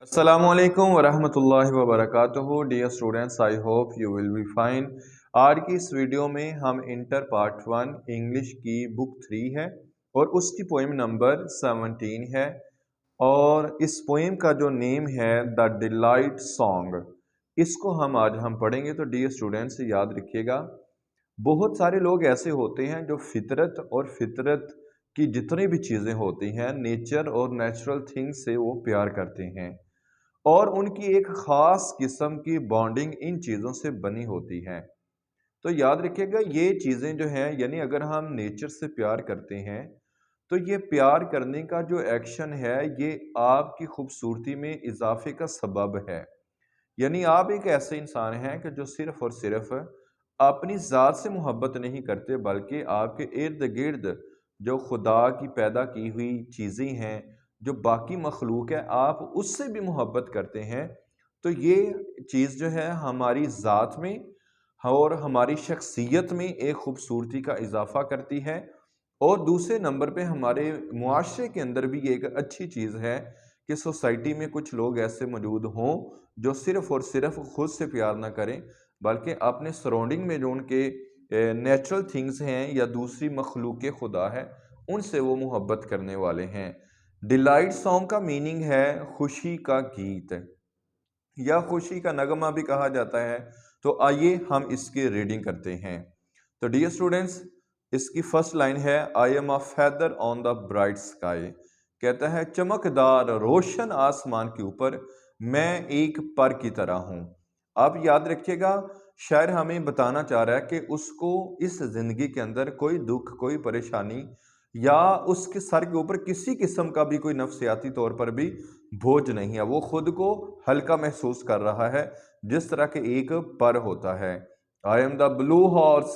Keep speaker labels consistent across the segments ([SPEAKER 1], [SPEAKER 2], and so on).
[SPEAKER 1] अस्सलामुअलैकुम वरहमतुल्लाहि वबरकातुहू। Dear students, I hope you will be fine. आज की इस वीडियो में हम इंटर पार्ट 1 इंग्लिश की बुक 3 है और उसकी पोइम नंबर 17 है। और इस पोइम का जो नेम है द डिलाइट सॉन्ग, इसको हम पढ़ेंगे। तो डियर स्टूडेंट्स, याद रखिएगा, बहुत सारे लोग ऐसे होते हैं जो फितरत की जितनी भी चीज़ें होती हैं, नेचर और नेचुरल थिंग्स से वो प्यार करते हैं और उनकी एक ख़ास किस्म की बॉन्डिंग इन चीज़ों से बनी होती है। तो याद रखिएगा, ये चीज़ें जो हैं, यानी अगर हम नेचर से प्यार करते हैं तो ये प्यार करने का जो एक्शन है ये आपकी खूबसूरती में इजाफे का सबब है। यानी आप एक ऐसे इंसान हैं कि जो सिर्फ़ और सिर्फ़ अपनी ज़ात से मोहब्बत नहीं करते, बल्कि आपके इर्द-गिर्द जो खुदा की पैदा की हुई चीज़ें हैं, जो बाकी मखलूक है, आप उससे भी मोहब्बत करते हैं। तो ये चीज़ जो है हमारी ज़ात में और हमारी शख्सियत में एक खूबसूरती का इजाफ़ा करती है। और दूसरे नंबर पे हमारे मुआशरे के अंदर भी ये एक अच्छी चीज़ है कि सोसाइटी में कुछ लोग ऐसे मौजूद हों जो सिर्फ़ और सिर्फ़ खुद से प्यार ना करें, बल्कि अपने सराउंडिंग में जो उनके नेचुरल थिंग्स हैं या दूसरी मखलूक खुदा है, उनसे वो मोहब्बत करने वाले हैं। डिलाइट सॉन्ग का मीनिंग है खुशी का गीत या खुशी का नगमा भी कहा जाता है। तो आइए हम इसकी रीडिंग करते हैं। तो डियर स्टूडेंट्स, इसकी फर्स्ट लाइन है, I am a feather on the bright sky. कहता है चमकदार रोशन आसमान के ऊपर मैं एक पर की तरह हूं। अब याद रखिएगा, शायर हमें बताना चाह रहा है कि उसको इस जिंदगी के अंदर कोई दुख, कोई परेशानी या उसके सर के ऊपर किसी किस्म का भी कोई नफसियाती तौर पर भी बोझ नहीं है। वो खुद को हल्का महसूस कर रहा है, जिस तरह के एक पर होता है। I am the blue horse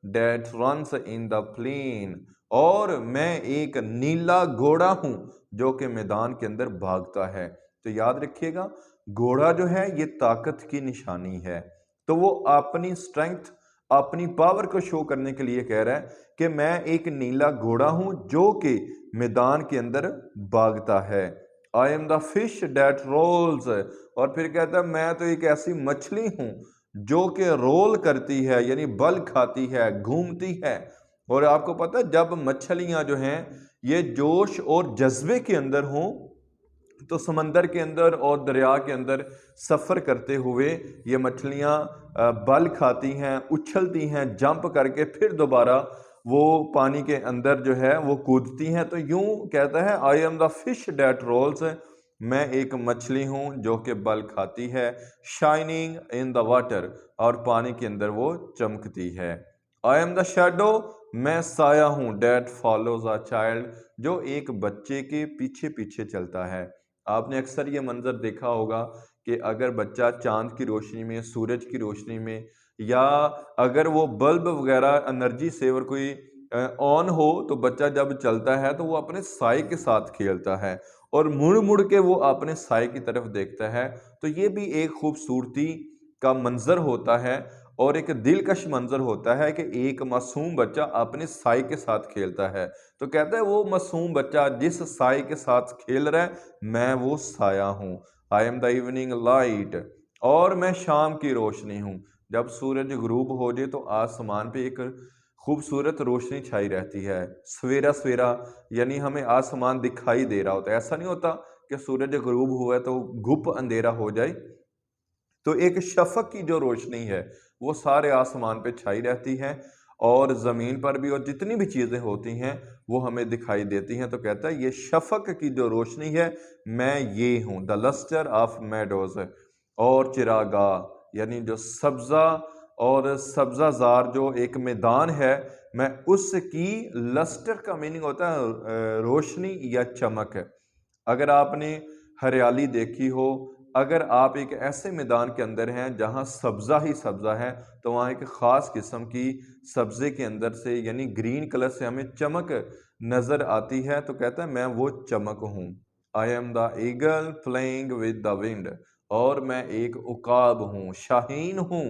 [SPEAKER 1] that runs in the plain. और मैं एक नीला घोड़ा हूं जो कि मैदान के अंदर भागता है। तो याद रखिएगा, घोड़ा जो है ये ताकत की निशानी है। तो वो अपनी स्ट्रेंथ, अपनी पावर को शो करने के लिए कह रहा है कि मैं एक नीला घोड़ा हूं जो कि मैदान के अंदर भागता है। I am the fish that rolls. और फिर कहता है मैं तो एक ऐसी मछली हूं जो कि रोल करती है, यानी बल खाती है, घूमती है। और आपको पता है, जब मछलियां जो हैं ये जोश और जज्बे के अंदर हों तो समंदर के अंदर और दरिया के अंदर सफ़र करते हुए ये मछलियां बल खाती हैं, उछलती हैं, जंप करके फिर दोबारा वो पानी के अंदर जो है वो कूदती हैं। तो यूं कहता है, I am the fish that rolls. मैं एक मछली हूं जो कि बल खाती है, शाइनिंग इन द वाटर, और पानी के अंदर वो चमकती है। I am the shadow. मैं साया हूं डेट फॉलोज अ चाइल्ड, जो एक बच्चे के पीछे पीछे चलता है। आपने अक्सर ये मंजर देखा होगा कि अगर बच्चा चांद की रोशनी में, सूरज की रोशनी में, या अगर वो बल्ब वगैरह एनर्जी सेवर कोई ऑन हो, तो बच्चा जब चलता है तो वो अपने साए के साथ खेलता है और मुड़ मुड़ के वो अपने साए की तरफ देखता है। तो ये भी एक खूबसूरती का मंजर होता है और एक दिलकश मंजर होता है कि एक मासूम बच्चा अपने साए के साथ खेलता है। तो कहता है वो मासूम बच्चा जिस साए के साथ खेल रहा है, मैं वो साया हूँ। आई एम द इवनिंग लाइट। और मैं शाम की रोशनी हूँ। जब सूरज गुरूब हो जाए तो आसमान पे एक खूबसूरत रोशनी छाई रहती है। सवेरा सवेरा, यानी हमें आसमान दिखाई दे रहा होता है। ऐसा नहीं होता कि सूरज गुरूब हुआ है तो घुप अंधेरा हो जाए। तो एक शफक की जो रोशनी है वो सारे आसमान पे छाई रहती है और ज़मीन पर भी, और जितनी भी चीज़ें होती हैं वो हमें दिखाई देती हैं। तो कहता है ये शफक की जो रोशनी है, मैं ये हूँ, द लस्टर ऑफ मेडोज। और चिरागा, यानी जो सब्जा और सब्जाजार जो एक मैदान है, मैं उसकी, लस्टर का मीनिंग होता है रोशनी या चमक। अगर आपने हरियाली देखी हो, अगर आप एक ऐसे मैदान के अंदर हैं जहां सब्जा ही सब्जा है, तो वहां एक खास किस्म की सब्जे के अंदर से, यानी ग्रीन कलर से हमें चमक नजर आती है। तो कहता है मैं वो चमक हूं। I am the eagle flying with the wind. और मैं एक उकाब हूँ, शाहीन हूँ,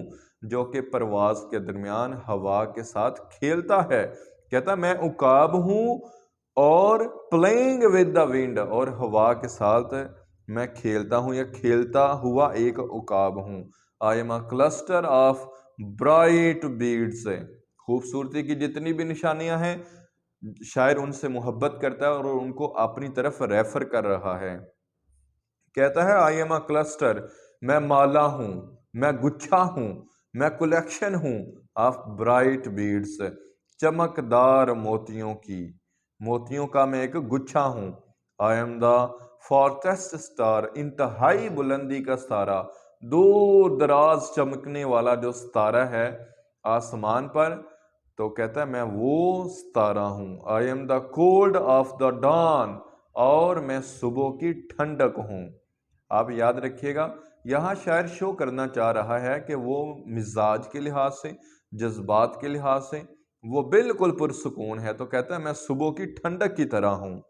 [SPEAKER 1] जो कि परवाज के दरमियान हवा के साथ खेलता है। कहता है मैं उकाब हूँ और प्लेइंग विद द विंड, और हवा के साथ मैं खेलता हूँ या खेलता हुआ एक उकाब हूँ। I am a cluster of bright beads. खूबसूरती की जितनी भी निशानियां हैं, शायर उनसे मोहब्बत करता है और उनको अपनी तरफ रेफर कर रहा है। कहता है आई एम अ क्लस्टर, मैं माला हूं, मैं गुच्छा हूं, मैं कलेक्शन हूं ऑफ ब्राइट बीड्स, चमकदार मोतियों की, मोतियों का मैं एक गुच्छा हूं। I am the forest star, इंतहाई बुलंदी का सितारा, दूर दराज चमकने वाला जो सितारा है आसमान पर। तो कहता है मैं वो सितारा हूं। I am the cold of the dawn, और मैं सुबह की ठंडक हूं। आप याद रखिएगा, यहाँ शायर शो करना चाह रहा है कि वो मिजाज के लिहाज से, जज्बात के लिहाज से वो बिल्कुल पुरसुकून है। तो कहता है मैं सुबह की ठंडक की तरह हूँ।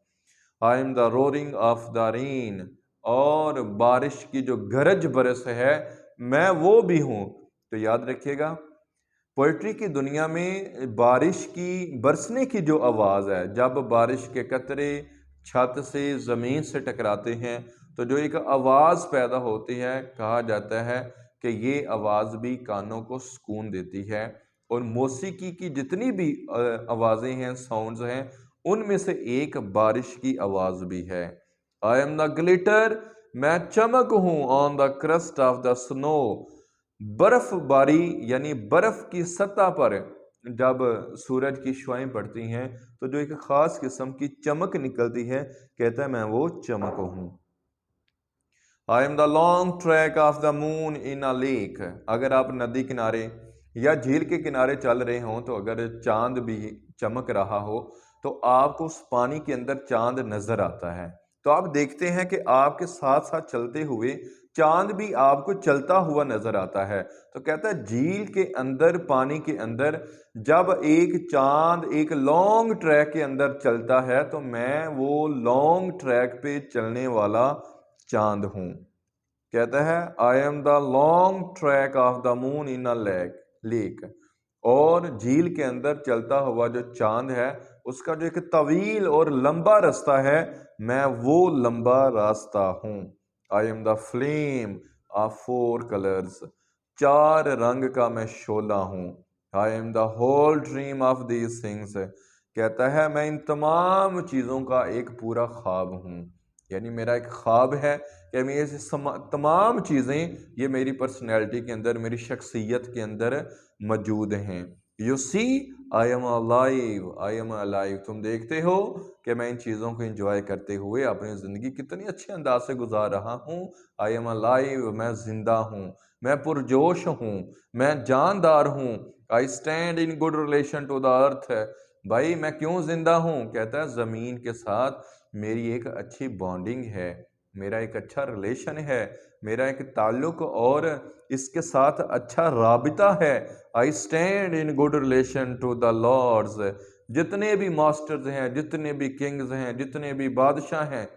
[SPEAKER 1] आई am the roaring of the rain, और बारिश की जो गरज बरस है मैं वो भी हूँ। तो याद रखिएगा, पोइट्री की दुनिया में बारिश की बरसने की जो आवाज़ है, जब बारिश के कतरे छत से ज़मीन से टकराते हैं तो जो एक आवाज़ पैदा होती है, कहा जाता है कि ये आवाज़ भी कानों को सुकून देती है। और मौसीकी की जितनी भी आवाज़ें हैं, साउंड्स हैं, उनमें से एक बारिश की आवाज़ भी है। आई एम द ग्लिटर, मैं चमक हूँ on the crust of the snow, बर्फबारी यानी बर्फ की सतह पर जब सूरज की शुआएं पड़ती हैं तो जो एक खास किस्म की चमक निकलती है, कहता है मैं वो चमक हूं। I am the long track of the moon in a lake, अगर आप नदी किनारे या झील के किनारे चल रहे हो तो अगर चांद भी चमक रहा हो तो आपको उस पानी के अंदर चांद नजर आता है। तो आप देखते हैं कि आपके साथ साथ चलते हुए चांद भी आपको चलता हुआ नजर आता है। तो कहता है झील के अंदर, पानी के अंदर जब एक चांद एक लॉन्ग ट्रैक के अंदर चलता है तो मैं वो लॉन्ग ट्रैक पे चलने वाला चांद हूं। कहता है I am the long track of the moon in a lake, और झील के अंदर चलता हुआ जो चांद है उसका जो एक तवील और लंबा रास्ता है, मैं वो लंबा रास्ता हूं। I am the flame of 4 colours, 4 रंग का मैं शोला हूं। I am the whole dream of these things, कहता है मैं इन तमाम चीजों का एक पूरा ख्वाब हूं। यानी मेरा एक ख्वाब है कि मैं ये तमाम चीज़ें ये मेरी पर्सनैलिटी के अंदर, मेरी शख्सियत के अंदर मौजूद हैं। You see I am alive, I am alive, तुम देखते हो कि मैं इन चीज़ों को इंजॉय करते हुए अपनी ज़िंदगी कितनी अच्छे अंदाज से गुजार रहा हूँ। आई एम अलाइव, मैं जिंदा हूँ, मैं पुरजोश हूँ, मैं जानदार हूँ। I stand in good relation to the earth, भाई मैं क्यों जिंदा हूँ? कहता है ज़मीन के साथ मेरी एक अच्छी बॉन्डिंग है, मेरा एक अच्छा रिलेशन है, मेरा एक ताल्लुक और इसके साथ अच्छा राबिता है। I stand in good relation to the lords, जितने भी मास्टर्स हैं, जितने भी किंग्स हैं, जितने भी बादशाह हैं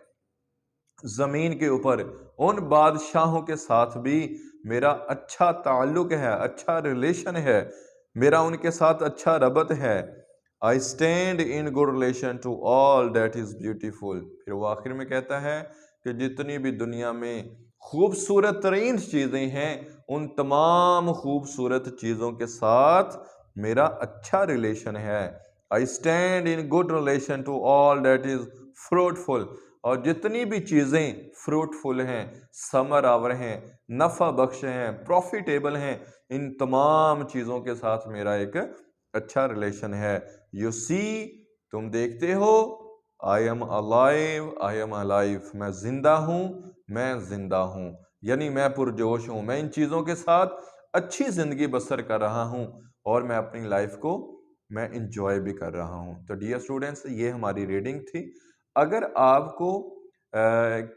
[SPEAKER 1] जमीन के ऊपर, उन बादशाहों के साथ भी मेरा अच्छा ताल्लुक है, अच्छा रिलेशन है, मेरा उनके साथ अच्छा रबत है। I stand in good relation to all that is beautiful. फिर वो आखिर में कहता है कि जितनी भी दुनिया में खूबसूरत तरीन चीजें हैं, उन तमाम खूबसूरत चीजों के साथ मेरा अच्छा रिलेशन है। I stand in good relation to all that is fruitful, और जितनी भी चीज़ें फ्रूटफुल हैं, समर आवर हैं, नफ़ा बख्श हैं, प्रॉफिटेबल हैं, इन तमाम चीज़ों के साथ मेरा एक अच्छा रिलेशन है। यू सी, तुम देखते हो, आई am alive, I am alive, मैं जिंदा हूँ, मैं जिंदा हूँ, यानी मैं पुरजोश हूँ, मैं इन चीज़ों के साथ अच्छी ज़िंदगी बसर कर रहा हूँ और मैं अपनी लाइफ को मैं इंजॉय भी कर रहा हूँ। तो डियर स्टूडेंट्स, ये हमारी रीडिंग थी। अगर आपको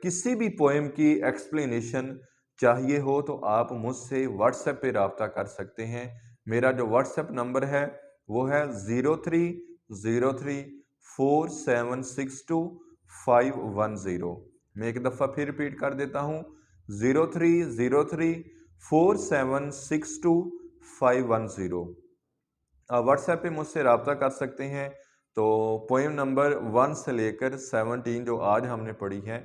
[SPEAKER 1] किसी भी पोएम की एक्सप्लेनेशन चाहिए हो तो आप मुझसे व्हाट्सएप पे रब्ता कर सकते हैं। मेरा जो व्हाट्सएप नंबर है वो है 03034762 510। मैं एक दफ़ा फिर रिपीट कर देता हूँ, 03034762 510। व्हाट्सएप पे मुझसे रब्ता कर सकते हैं। तो पोएम नंबर 1 से लेकर 17 जो आज हमने पढ़ी है,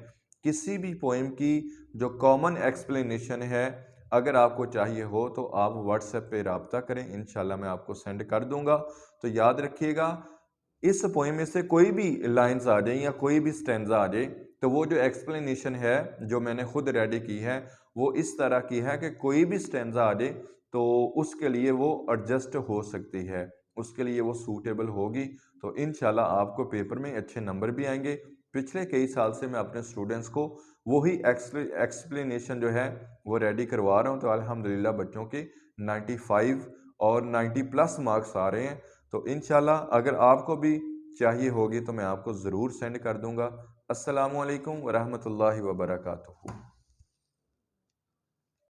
[SPEAKER 1] किसी भी पोइम की जो कॉमन एक्सप्लेनेशन है अगर आपको चाहिए हो तो आप व्हाट्सएप पे रब्ता करें, इंशाल्लाह मैं आपको सेंड कर दूंगा। तो याद रखिएगा, इस पोइम में से कोई भी लाइंस आ जाए या कोई भी स्टैंजा आ जाए तो वो जो एक्सप्लेनेशन है जो मैंने खुद रेडी की है वो इस तरह की है कि कोई भी स्टैंजा आ जाए तो उसके लिए वो एडजस्ट हो सकती है, उसके लिए वो सूटेबल होगी। तो इंशाल्लाह आपको पेपर में अच्छे नंबर भी आएंगे। पिछले कई साल से मैं अपने स्टूडेंट्स को वही एक्सप्लेनेशन जो है वो रेडी करवा रहा हूँ, तो अल्हम्दुलिल्लाह बच्चों के 95 और 90 प्लस मार्क्स आ रहे हैं। तो इंशाल्लाह अगर आपको भी चाहिए होगी तो मैं आपको ज़रूर सेंड कर दूंगा। अस्सलामु अलैकुम वरहमतुल्लाहि वबरकातुहू।